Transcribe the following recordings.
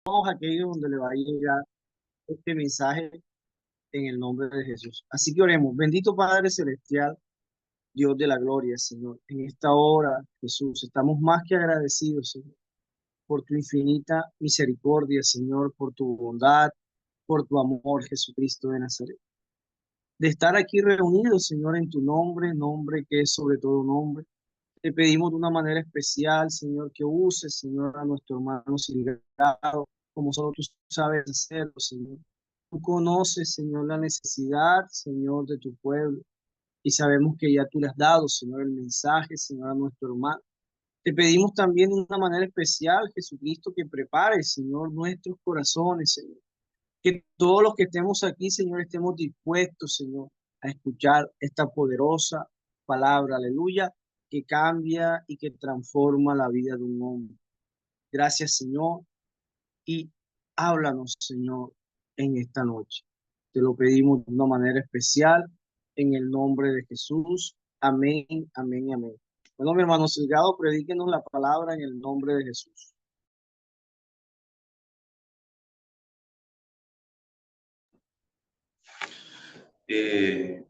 todos aquellos donde le va a llegar este mensaje en el nombre de Jesús. Así que oremos. Bendito Padre Celestial, Dios de la gloria, Señor. En esta hora, Jesús, estamos más que agradecidos, Señor, por tu infinita misericordia, Señor, por tu bondad, por tu amor, Jesucristo de Nazaret. De estar aquí reunidos, Señor, en tu nombre, nombre que es sobre todo nombre. Te pedimos de una manera especial, Señor, que uses, Señor, a nuestro hermano Silgado, como solo tú sabes hacerlo, Señor. Tú conoces, Señor, la necesidad, Señor, de tu pueblo. Y sabemos que ya tú le has dado, Señor, el mensaje, Señor, a nuestro hermano. Te pedimos también de una manera especial, Jesucristo, que prepare, Señor, nuestros corazones, Señor. Que todos los que estemos aquí, Señor, estemos dispuestos, Señor, a escuchar esta poderosa palabra, aleluya, que cambia y que transforma la vida de un hombre. Gracias, Señor, y háblanos, Señor, en esta noche. Te lo pedimos de una manera especial, en el nombre de Jesús. Amén, amén, amén. Bueno, mi hermano Silgado, predíquenos la palabra en el nombre de Jesús.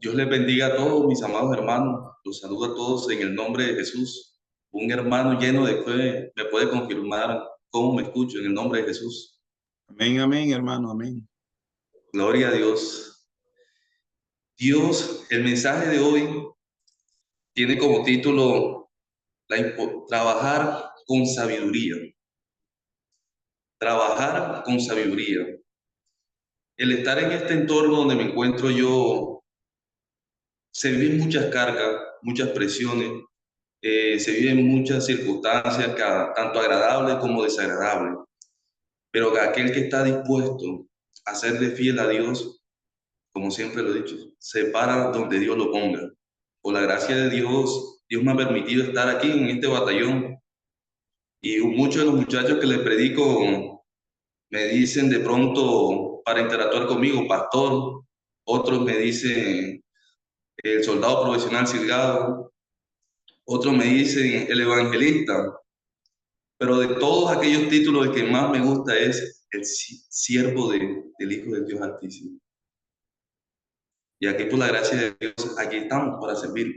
Dios les bendiga a todos mis amados hermanos. Los saludo a todos en el nombre de Jesús. Un hermano lleno de fe me puede confirmar cómo me escucho en el nombre de Jesús. Amén, amén, hermano, amén. Gloria a Dios. Dios, el mensaje de hoy tiene como título trabajar con sabiduría. Trabajar con sabiduría. El estar en este entorno donde me encuentro yo, se viven muchas cargas, muchas presiones, se viven muchas circunstancias, tanto agradables como desagradables, pero que aquel que está dispuesto a serle fiel a Dios, como siempre lo he dicho, se para donde Dios lo ponga. Por la gracia de Dios, Dios me ha permitido estar aquí en este batallón, y muchos de los muchachos que les predico me dicen de pronto para interactuar conmigo, pastor, otros me dicen el soldado profesional Silgado, otros me dicen el evangelista. Pero de todos aquellos títulos, el que más me gusta es el siervo del Hijo del Dios Altísimo. Y aquí, por la gracia de Dios, aquí estamos para servir.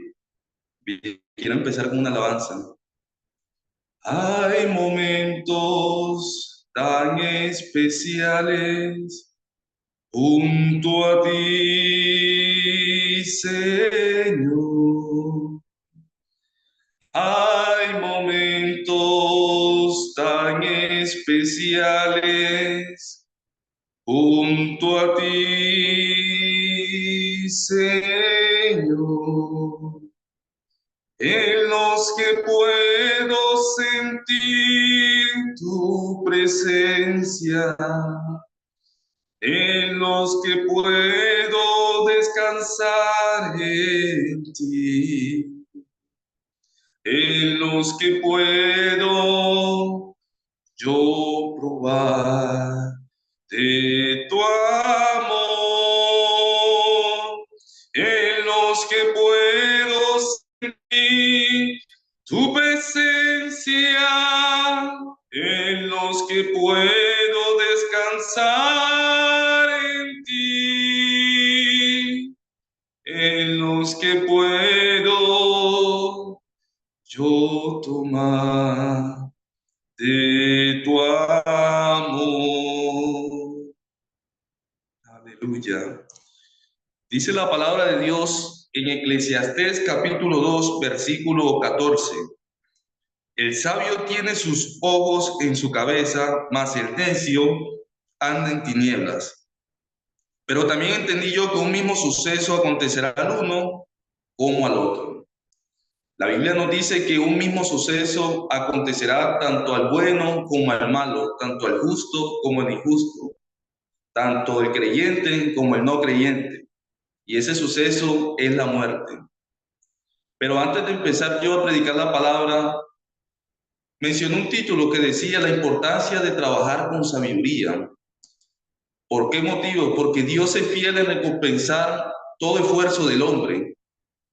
Quiero empezar con una alabanza. Hay momentos tan especiales junto a ti, Señor. Hay momentos tan especiales junto a ti, Señor, en los que puedo sentir tu presencia, en los que puedo descansar en ti, en los que puedo yo probar de tu amor, en los que puedo sentir tu presencia, en los que puedo descansar en ti, en los que puedo yo tomar de tu amor. Aleluya. Dice la palabra de Dios en Eclesiastés capítulo 2, versículo 14. El sabio tiene sus ojos en su cabeza, mas el necio anda en tinieblas. Pero también entendí yo que un mismo suceso acontecerá al uno como al otro. La Biblia nos dice que un mismo suceso acontecerá tanto al bueno como al malo, tanto al justo como al injusto, tanto el creyente como el no creyente. Y ese suceso es la muerte. Pero antes de empezar yo a predicar la palabra, mencioné un título que decía la importancia de trabajar con sabiduría. ¿Por qué motivo? Porque Dios es fiel en recompensar todo esfuerzo del hombre,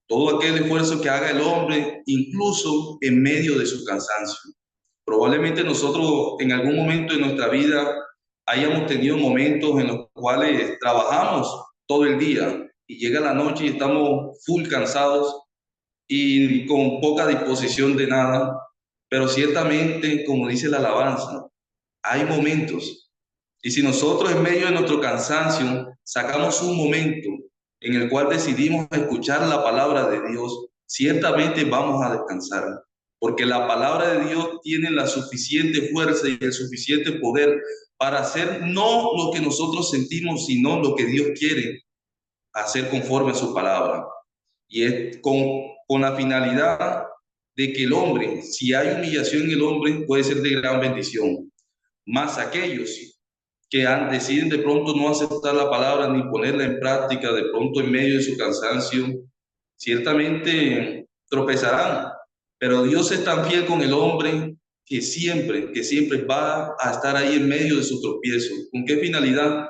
todo aquel esfuerzo que haga el hombre, incluso en medio de su cansancio. Probablemente nosotros en algún momento de nuestra vida hayamos tenido momentos en los cuales trabajamos todo el día y llega la noche y estamos full cansados y con poca disposición de nada, pero ciertamente, como dice la alabanza, hay momentos. Y si nosotros en medio de nuestro cansancio sacamos un momento en el cual decidimos escuchar la palabra de Dios, ciertamente vamos a descansar, porque la palabra de Dios tiene la suficiente fuerza y el suficiente poder para hacer no lo que nosotros sentimos, sino lo que Dios quiere hacer conforme a su palabra. Y es con la finalidad de que el hombre, si hay humillación en el hombre, puede ser de gran bendición. Más aquellos que deciden de pronto no aceptar la palabra ni ponerla en práctica, de pronto en medio de su cansancio, ciertamente tropezarán. Pero Dios es tan fiel con el hombre que siempre va a estar ahí en medio de su tropiezo. ¿Con qué finalidad?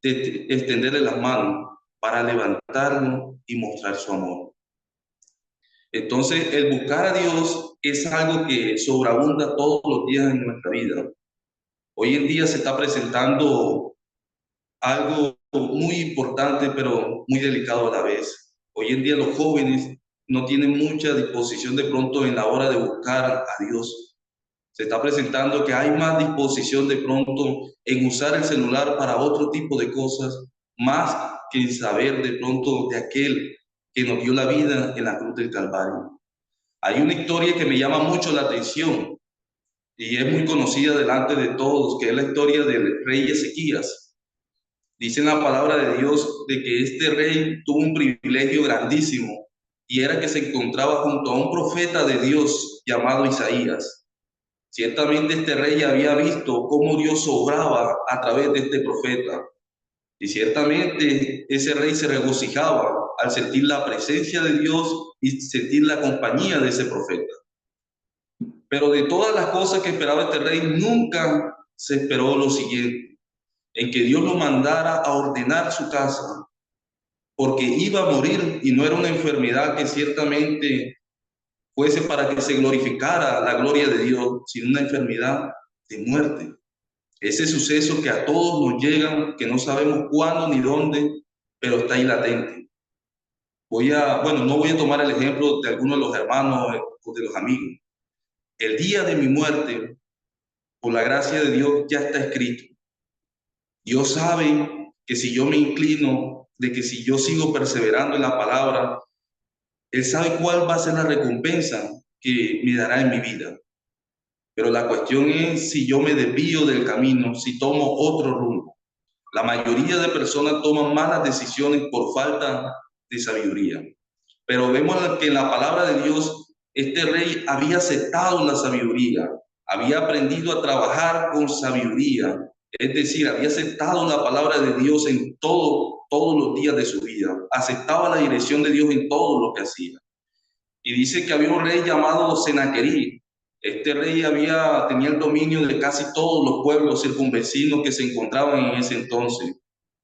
De extenderle las manos para levantarlo y mostrar su amor. Entonces, el buscar a Dios es algo que sobreabunda todos los días en nuestra vida. Hoy en día se está presentando algo muy importante, pero muy delicado a la vez. Hoy en día los jóvenes no tienen mucha disposición de pronto en la hora de buscar a Dios. Se está presentando que hay más disposición de pronto en usar el celular para otro tipo de cosas, más que en saber de pronto de aquel que nos dio la vida en la cruz del Calvario. Hay una historia que me llama mucho la atención y es muy conocida delante de todos, que es la historia del rey Ezequías. Dice en la palabra de Dios de que este rey tuvo un privilegio grandísimo y era que se encontraba junto a un profeta de Dios llamado Isaías. Ciertamente este rey había visto cómo Dios obraba a través de este profeta. Y ciertamente ese rey se regocijaba al sentir la presencia de Dios y sentir la compañía de ese profeta. Pero de todas las cosas que esperaba este rey, nunca se esperó lo siguiente, en que Dios lo mandara a ordenar su casa, porque iba a morir y no era una enfermedad que ciertamente fuese para que se glorificara la gloria de Dios, sino una enfermedad de muerte. Ese suceso que a todos nos llega, que no sabemos cuándo ni dónde, pero está ahí latente. No voy a tomar el ejemplo de algunos de los hermanos o de los amigos. El día de mi muerte, por la gracia de Dios, ya está escrito. Dios sabe que si yo me inclino, de que si yo sigo perseverando en la palabra, Él sabe cuál va a ser la recompensa que me dará en mi vida. Pero la cuestión es si yo me desvío del camino, si tomo otro rumbo. La mayoría de personas toman malas decisiones por falta de sabiduría. Pero vemos que en la palabra de Dios, este rey había aceptado la sabiduría, había aprendido a trabajar con sabiduría, es decir, había aceptado la palabra de Dios en todos los días de su vida, aceptaba la dirección de Dios en todo lo que hacía. Y dice que había un rey llamado Senaquerib. Este rey tenía el dominio de casi todos los pueblos circunvecinos que se encontraban en ese entonces.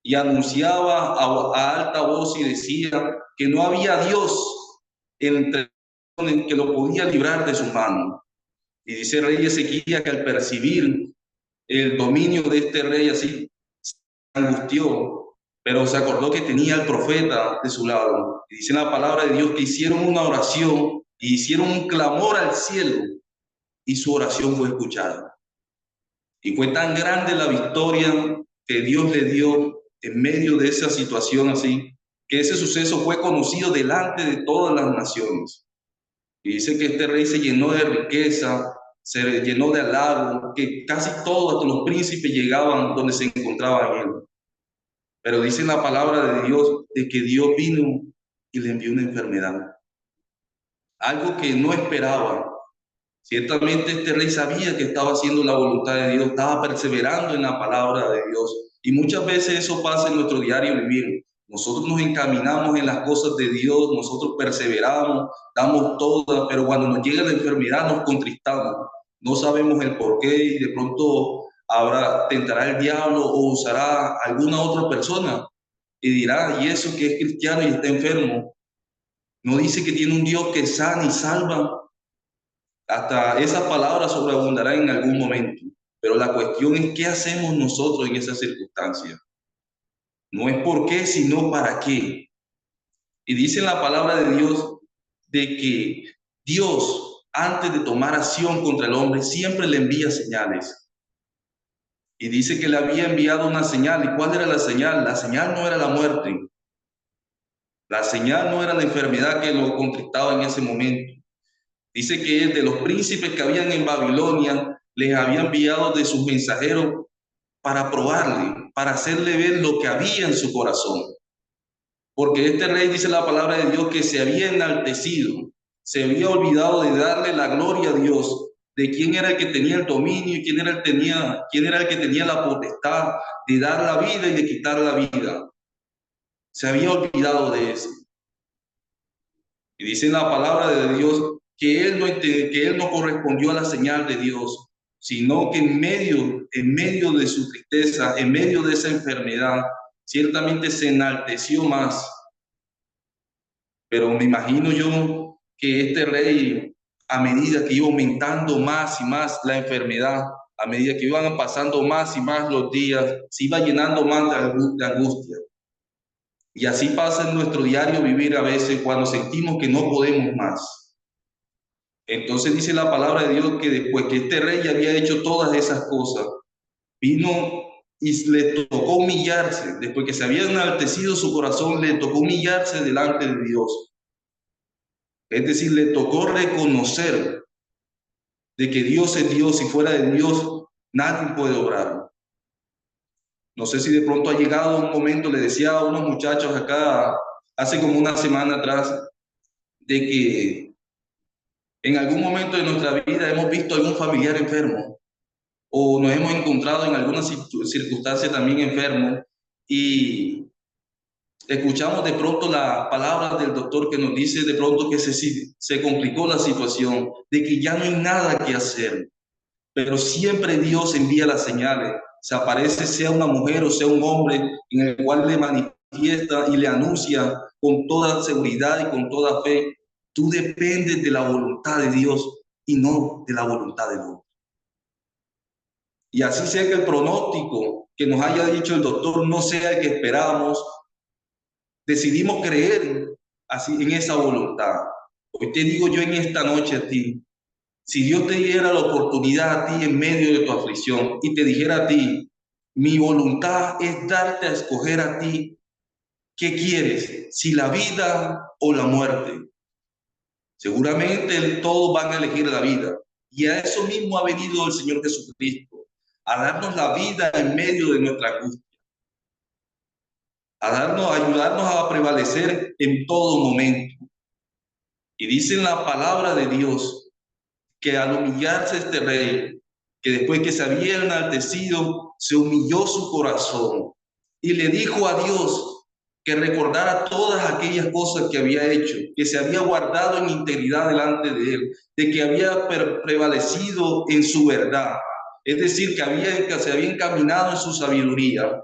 Y anunciaba a alta voz y decía que no había Dios entre que lo podía librar de sus manos. Y dice el rey Ezequías que al percibir el dominio de este rey así, se angustió, pero se acordó que tenía al profeta de su lado. Y dice la palabra de Dios que hicieron una oración y hicieron un clamor al cielo y su oración fue escuchada. Y fue tan grande la victoria que Dios le dio en medio de esa situación así, que ese suceso fue conocido delante de todas las naciones. Y dice que este rey se llenó de riqueza, se llenó de halago, que casi todos los príncipes llegaban donde se encontraba él. Pero dice la palabra de Dios de que Dios vino y le envió una enfermedad. Algo que no esperaba. Ciertamente este rey sabía que estaba haciendo la voluntad de Dios, estaba perseverando en la palabra de Dios. Y muchas veces eso pasa en nuestro diario vivir. Nosotros nos encaminamos en las cosas de Dios, nosotros perseveramos, damos todas, pero cuando nos llega la enfermedad nos contristamos. No sabemos el por qué y de pronto tentará el diablo o usará alguna otra persona y dirá, y eso que es cristiano y está enfermo. No dice que tiene un Dios que sana y salva. Hasta esas palabras sobreabundarán en algún momento. Pero la cuestión es qué hacemos nosotros en esas circunstancias. No es por qué, sino para qué. Y dice en la palabra de Dios de que Dios, antes de tomar acción contra el hombre, siempre le envía señales. Y dice que le había enviado una señal. ¿Y cuál era la señal? La señal no era la muerte. La señal no era la enfermedad que lo contristaba en ese momento. Dice que de los príncipes que habían en Babilonia, les había enviado de sus mensajeros para probarle, para hacerle ver lo que había en su corazón. Porque este rey, dice la palabra de Dios, que se había enaltecido, se había olvidado de darle la gloria a Dios, de quién era el que tenía el dominio y quién era el que tenía la potestad de dar la vida y de quitar la vida. Se había olvidado de eso. Y dice la palabra de Dios que él no correspondió a la señal de Dios, sino que en medio de su tristeza, en medio de esa enfermedad, ciertamente se enalteció más. Pero me imagino yo que este rey, a medida que iba aumentando más y más la enfermedad, a medida que iban pasando más y más los días, se iba llenando más de angustia. Y así pasa en nuestro diario vivir a veces cuando sentimos que no podemos más. Entonces dice la palabra de Dios que después que este rey ya había hecho todas esas cosas, vino y le tocó humillarse. Después que se había enaltecido su corazón, le tocó humillarse delante de Dios. Es decir, le tocó reconocer de que Dios es Dios y fuera de Dios nadie puede obrar. No sé si de pronto ha llegado un momento, le decía a unos muchachos acá hace como una semana atrás, de que en algún momento de nuestra vida hemos visto a algún familiar enfermo o nos hemos encontrado en alguna circunstancia también enfermo y escuchamos de pronto la palabra del doctor que nos dice de pronto que se complicó la situación, de que ya no hay nada que hacer, pero siempre Dios envía las señales. Se aparece, sea una mujer o sea un hombre, en el cual le manifiesta y le anuncia con toda seguridad y con toda fe: tú dependes de la voluntad de Dios y no de la voluntad del hombre. Y así sea que el pronóstico que nos haya dicho el doctor no sea el que esperábamos, decidimos creer así en esa voluntad. Hoy te digo yo en esta noche a ti, si Dios te diera la oportunidad a ti en medio de tu aflicción y te dijera a ti: mi voluntad es darte a escoger a ti, ¿qué quieres? Si la vida o la muerte. Seguramente todos van a elegir la vida. Y a eso mismo ha venido el Señor Jesucristo, a darnos la vida en medio de nuestra angustia, a ayudarnos a prevalecer en todo momento. Y dice en la palabra de Dios que al humillarse este rey, que después que se había enaltecido, se humilló su corazón y le dijo a Dios que recordara todas aquellas cosas que había hecho, que se había guardado en integridad delante de él, de que había prevalecido en su verdad, es decir, que se había encaminado en su sabiduría.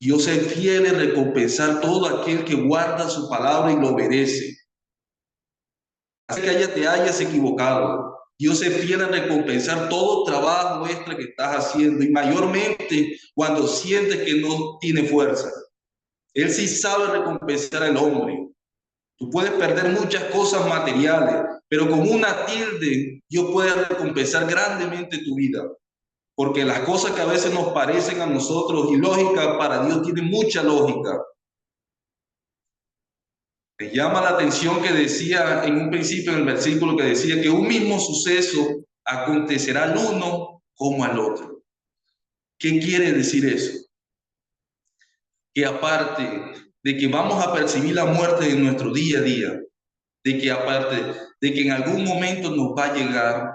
Dios es fiel en recompensar todo aquel que guarda su palabra y lo obedece. Así que te hayas equivocado, Dios es fiel en recompensar todo trabajo extra que estás haciendo, y mayormente cuando sientes que no tiene fuerza. Él sí sabe recompensar al hombre. Tú puedes perder muchas cosas materiales, pero con una tilde Dios puede recompensar grandemente tu vida. Porque las cosas que a veces nos parecen a nosotros ilógicas, para Dios tienen mucha lógica. Me llama la atención que decía en un principio, en el versículo, que decía que un mismo suceso acontecerá al uno como al otro. ¿Qué quiere decir eso? Que aparte de que vamos a percibir la muerte en nuestro día a día, de que aparte de que en algún momento nos va a llegar,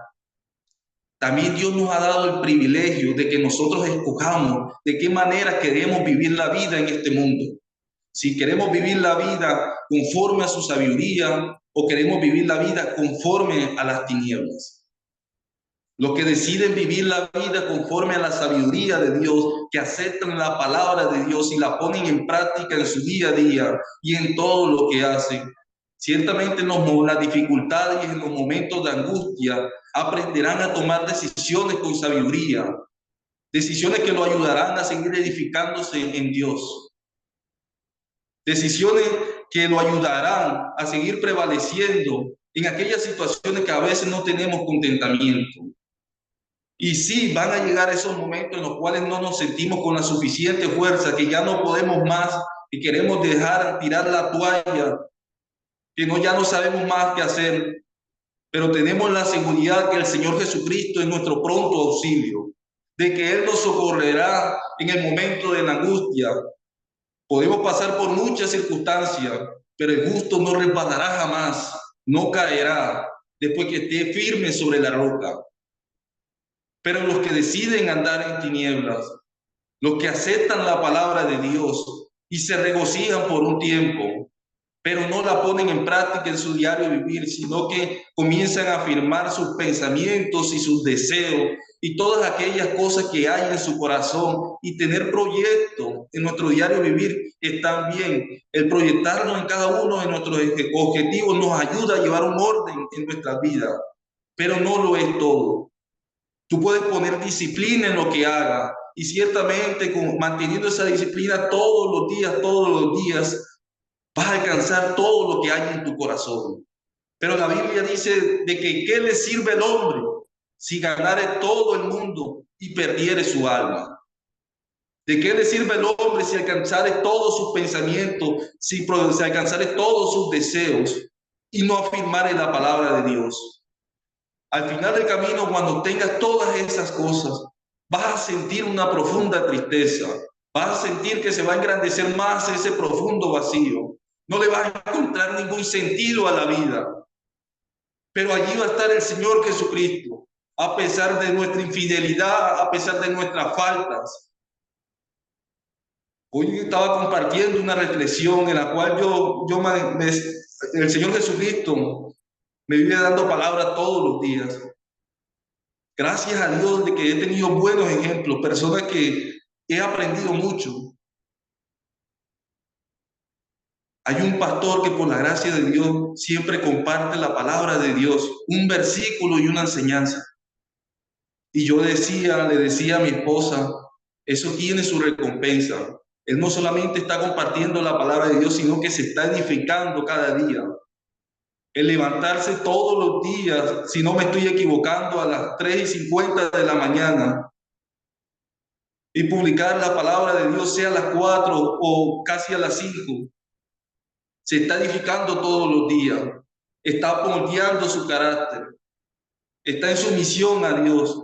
también Dios nos ha dado el privilegio de que nosotros escojamos de qué manera queremos vivir la vida en este mundo. Si queremos vivir la vida conforme a su sabiduría o queremos vivir la vida conforme a las tinieblas. Los que deciden vivir la vida conforme a la sabiduría de Dios, que aceptan la palabra de Dios y la ponen en práctica en su día a día y en todo lo que hacen, Ciertamente en las dificultades y en los momentos de angustia aprenderán a tomar decisiones con sabiduría, decisiones que lo ayudarán a seguir edificándose en Dios, decisiones que lo ayudarán a seguir prevaleciendo en aquellas situaciones que a veces no tenemos contentamiento. Y sí, van a llegar esos momentos en los cuales no nos sentimos con la suficiente fuerza, que ya no podemos más y queremos tirar la toalla, que ya no sabemos más qué hacer, pero tenemos la seguridad que el Señor Jesucristo es nuestro pronto auxilio, de que Él nos socorrerá en el momento de la angustia. Podemos pasar por muchas circunstancias, pero el justo no resbalará jamás, no caerá, después que esté firme sobre la roca. Pero los que deciden andar en tinieblas, los que aceptan la palabra de Dios y se regocijan por un tiempo, pero no la ponen en práctica en su diario vivir, sino que comienzan a afirmar sus pensamientos y sus deseos y todas aquellas cosas que hay en su corazón y tener proyectos en nuestro diario vivir están bien. El proyectarnos en cada uno de nuestros objetivos nos ayuda a llevar un orden en nuestra vida, pero no lo es todo. Tú puedes poner disciplina en lo que hagas y ciertamente manteniendo esa disciplina todos los días, vas a alcanzar todo lo que hay en tu corazón. Pero la Biblia dice de que ¿qué le sirve al hombre si ganare todo el mundo y perdiere su alma? ¿De qué le sirve al hombre si alcanzare todos sus pensamientos, si alcanzare todos sus deseos y no afirmare la palabra de Dios? Al final del camino, cuando tengas todas esas cosas, vas a sentir una profunda tristeza. Vas a sentir que se va a engrandecer más ese profundo vacío. No le vas a encontrar ningún sentido a la vida. Pero allí va a estar el Señor Jesucristo, a pesar de nuestra infidelidad, a pesar de nuestras faltas. Hoy estaba compartiendo una reflexión en la cual el Señor Jesucristo me vive dando palabra todos los días. Gracias a Dios de que he tenido buenos ejemplos, personas que he aprendido mucho. Hay un pastor que por la gracia de Dios siempre comparte la palabra de Dios, un versículo y una enseñanza. Y yo le decía a mi esposa, eso tiene su recompensa. Él no solamente está compartiendo la palabra de Dios, sino que se está edificando cada día. El levantarse todos los días, si no me estoy equivocando, a las 3:50 de la mañana y publicar la palabra de Dios, sea a las 4 o casi a las 5. Se está edificando todos los días, está moldeando su carácter, está en sumisión a Dios.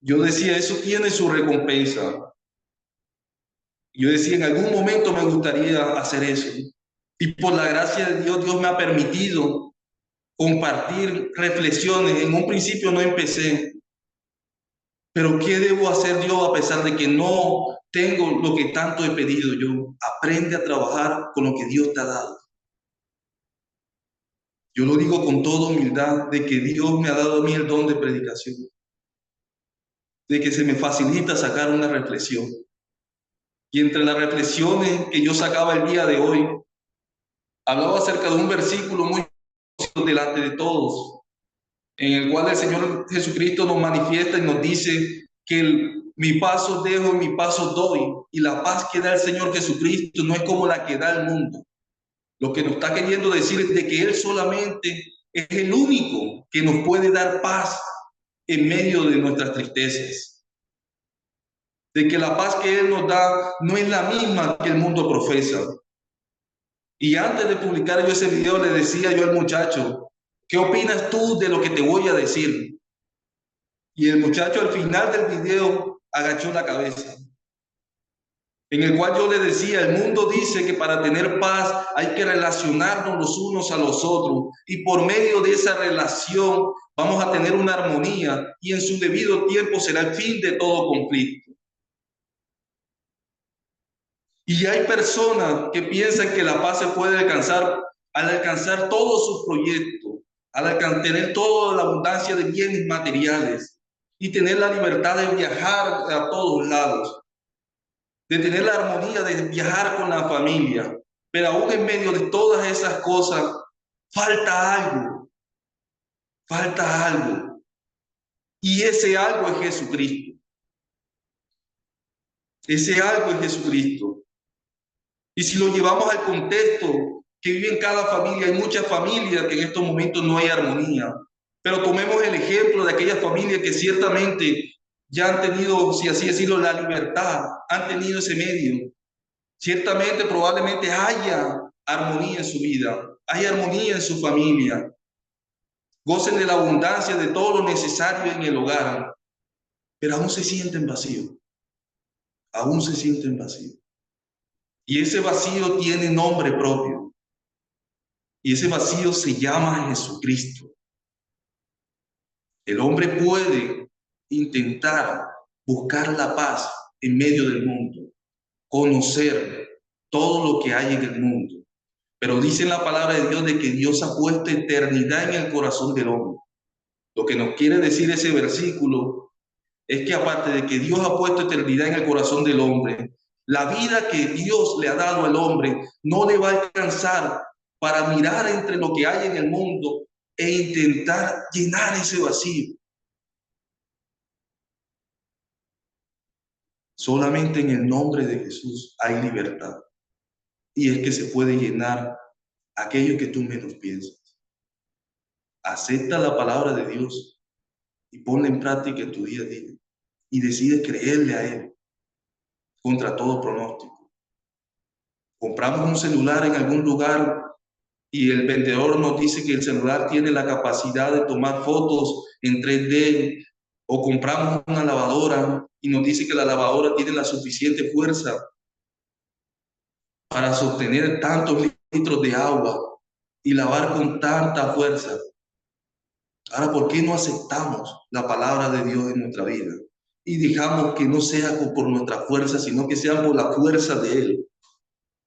Yo decía, eso tiene su recompensa. Yo decía, en algún momento me gustaría hacer eso. Y por la gracia de Dios, Dios me ha permitido compartir reflexiones. En un principio no empecé, pero ¿qué debo hacer yo a pesar de que no tengo lo que tanto he pedido yo? Aprende a trabajar con lo que Dios te ha dado. Yo lo digo con toda humildad, de que Dios me ha dado a mí el don de predicación, de que se me facilita sacar una reflexión. Y entre las reflexiones que yo sacaba el día de hoy, hablaba acerca de un versículo muy delante de todos, en el cual el Señor Jesucristo nos manifiesta y nos dice que mi paso dejo y mi paso doy, y la paz que da el Señor Jesucristo no es como la que da el mundo. Lo que nos está queriendo decir es de que Él solamente es el único que nos puede dar paz en medio de nuestras tristezas. De que la paz que Él nos da no es la misma que el mundo profesa. Y antes de publicar yo ese video le decía yo al muchacho, ¿qué opinas tú de lo que te voy a decir? Y el muchacho al final del video agachó la cabeza. En el cual yo le decía, el mundo dice que para tener paz hay que relacionarnos los unos a los otros. Y por medio de esa relación vamos a tener una armonía y en su debido tiempo será el fin de todo conflicto. Y hay personas que piensan que la paz se puede alcanzar al alcanzar todos sus proyectos, al tener toda la abundancia de bienes materiales y tener la libertad de viajar a todos lados, de tener la armonía de viajar con la familia. Pero aún en medio de todas esas cosas, falta algo, falta algo. Y ese algo es Jesucristo. Ese algo es Jesucristo. Y si lo llevamos al contexto que vive en cada familia, hay muchas familias que en estos momentos no hay armonía. Pero tomemos el ejemplo de aquellas familias que ciertamente ya han tenido, si así decirlo, la libertad, han tenido ese medio. Ciertamente, probablemente haya armonía en su vida, hay armonía en su familia. Gocen de la abundancia de todo lo necesario en el hogar, pero aún se sienten vacíos, aún se sienten vacíos. Y ese vacío tiene nombre propio. Y ese vacío se llama Jesucristo. El hombre puede intentar buscar la paz en medio del mundo, conocer todo lo que hay en el mundo. Pero dice en la palabra de Dios de que Dios ha puesto eternidad en el corazón del hombre. Lo que nos quiere decir ese versículo es que aparte de que Dios ha puesto eternidad en el corazón del hombre, la vida que Dios le ha dado al hombre no le va a alcanzar para mirar entre lo que hay en el mundo e intentar llenar ese vacío. Solamente en el nombre de Jesús hay libertad. Y es que se puede llenar aquello que tú menos piensas. Acepta la palabra de Dios y ponla en práctica en tu día a día. Y decide creerle a Él contra todo pronóstico. Compramos un celular en algún lugar y el vendedor nos dice que el celular tiene la capacidad de tomar fotos en 3D, o compramos una lavadora y nos dice que la lavadora tiene la suficiente fuerza para sostener tantos litros de agua y lavar con tanta fuerza. Ahora, ¿por qué no aceptamos la palabra de Dios en nuestra vida y dejamos que no sea por nuestra fuerza, sino que sea por la fuerza de Él?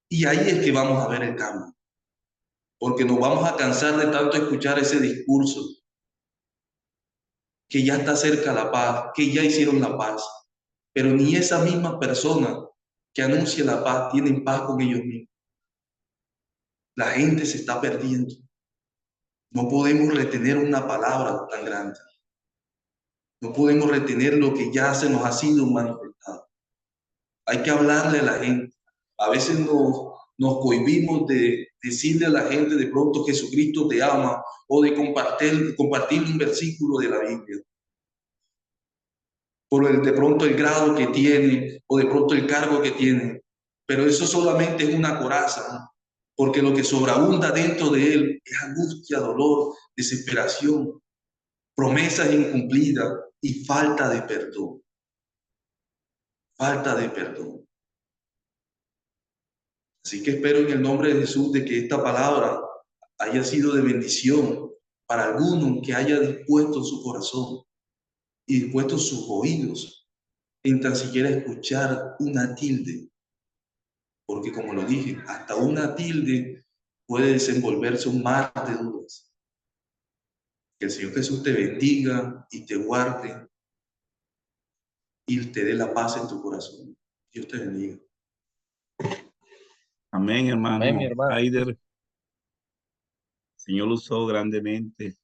Y ahí es que vamos a ver el cambio, porque nos vamos a cansar de tanto escuchar ese discurso, que ya está cerca la paz, que ya hicieron la paz, pero ni esa misma persona que anuncia la paz tienen paz con ellos mismos. La gente se está perdiendo. No podemos retener una palabra tan grande. No podemos retener lo que ya se nos ha sido manifestado. Hay que hablarle a la gente. A veces nos cohibimos de decirle a la gente de pronto Jesucristo te ama, o de compartir un versículo de la Biblia. Por de pronto el grado que tiene, o de pronto el cargo que tiene. Pero eso solamente es una coraza, ¿no? Porque lo que sobreabunda dentro de él es angustia, dolor, desesperación, promesas incumplidas y falta de perdón. Falta de perdón. Así que espero en el nombre de Jesús de que esta palabra haya sido de bendición para alguno que haya dispuesto su corazón y dispuesto sus oídos en tan siquiera escuchar una tilde. Porque como lo dije, hasta una tilde puede desenvolverse un mar de dudas. Que el Señor Jesús te bendiga y te guarde y te dé la paz en tu corazón. Dios te bendiga. Amén, Amén, mi hermano. hermano. Aider, el Señor lo usó grandemente.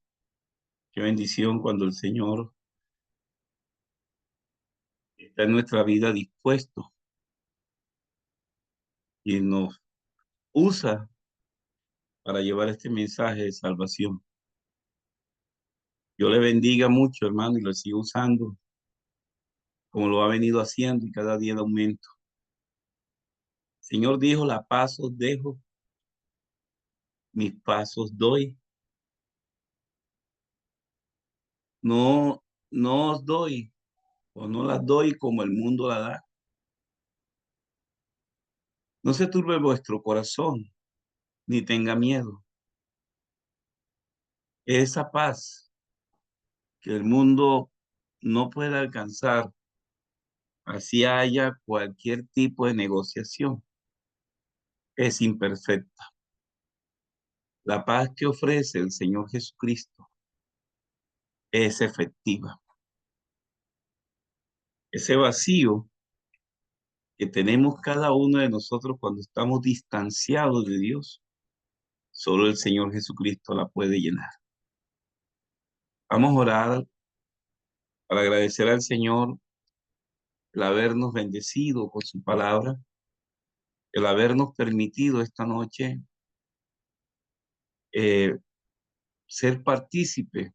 Qué bendición cuando el Señor está en nuestra vida dispuesto y nos usa para llevar este mensaje de salvación. Yo le bendiga mucho, hermano, y lo sigo usando como lo ha venido haciendo, y cada día de aumento. El Señor dijo: la paz os dejo, mis pasos doy. No, no os doy, o no las doy como el mundo la da. No se turbe vuestro corazón, ni tenga miedo. Esa paz que el mundo no puede alcanzar, así haya cualquier tipo de negociación, es imperfecta. La paz que ofrece el Señor Jesucristo es efectiva. Ese vacío que tenemos cada uno de nosotros cuando estamos distanciados de Dios, solo el Señor Jesucristo la puede llenar. Vamos a orar para agradecer al Señor el habernos bendecido con su palabra, el habernos permitido esta noche eh, ser partícipe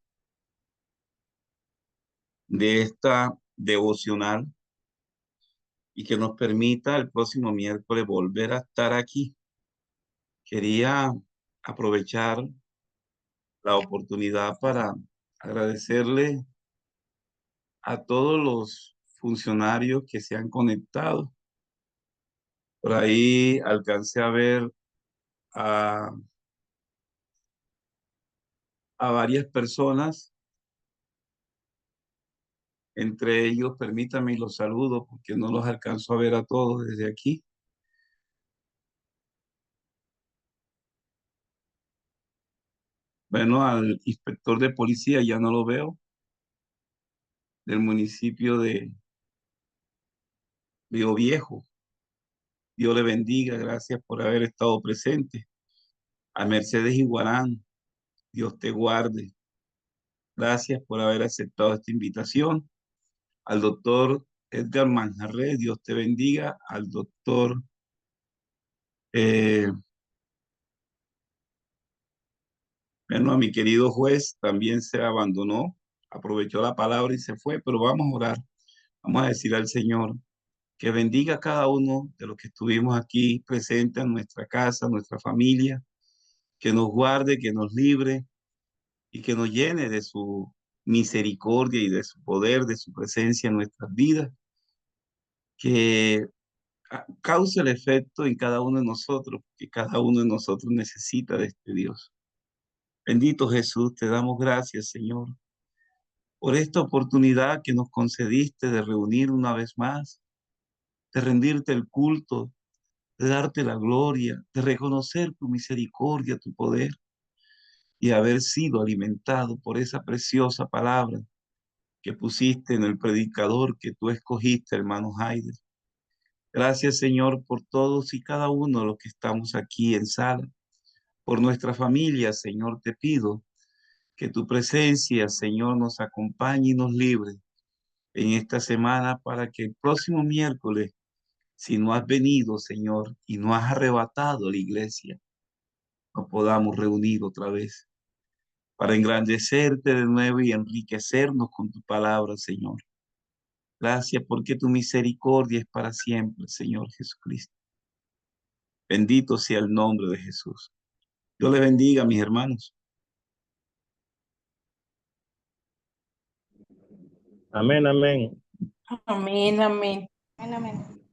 de esta devocional y que nos permita el próximo miércoles volver a estar aquí. Quería aprovechar la oportunidad para agradecerle a todos los funcionarios que se han conectado. Por ahí alcancé a ver a, a varias personas, entre ellos, permítame y los saludo porque no los alcanzo a ver a todos desde aquí. Bueno, al inspector de policía ya no lo veo, del municipio de Río Viejo. Dios le bendiga, gracias por haber estado presente. A Mercedes Iguarán, Dios te guarde. Gracias por haber aceptado esta invitación. Al doctor Edgar Manjarre, Dios te bendiga. Al doctor, eh, bueno, a mi querido juez, también se abandonó, aprovechó la palabra y se fue, pero vamos a orar. Vamos a decir al Señor que bendiga a cada uno de los que estuvimos aquí presentes en nuestra casa, nuestra familia, que nos guarde, que nos libre y que nos llene de su misericordia y de su poder, de su presencia en nuestras vidas, que cause el efecto en cada uno de nosotros, que cada uno de nosotros necesita de este Dios. Bendito Jesús, te damos gracias, Señor, por esta oportunidad que nos concediste de reunir una vez más, de rendirte el culto, de darte la gloria, de reconocer tu misericordia, tu poder y haber sido alimentado por esa preciosa palabra que pusiste en el predicador que tú escogiste, hermano Jaime. Gracias, Señor, por todos y cada uno de los que estamos aquí en sala. Por nuestra familia, Señor, te pido que tu presencia, Señor, nos acompañe y nos libre en esta semana para que el próximo miércoles, si no has venido, Señor, y no has arrebatado a la iglesia, nos podamos reunir otra vez para engrandecerte de nuevo y enriquecernos con tu palabra, Señor. Gracias porque tu misericordia es para siempre, Señor Jesucristo. Bendito sea el nombre de Jesús. Dios le bendiga, mis hermanos. Amén, amén. Amén, amén. Amén, amén.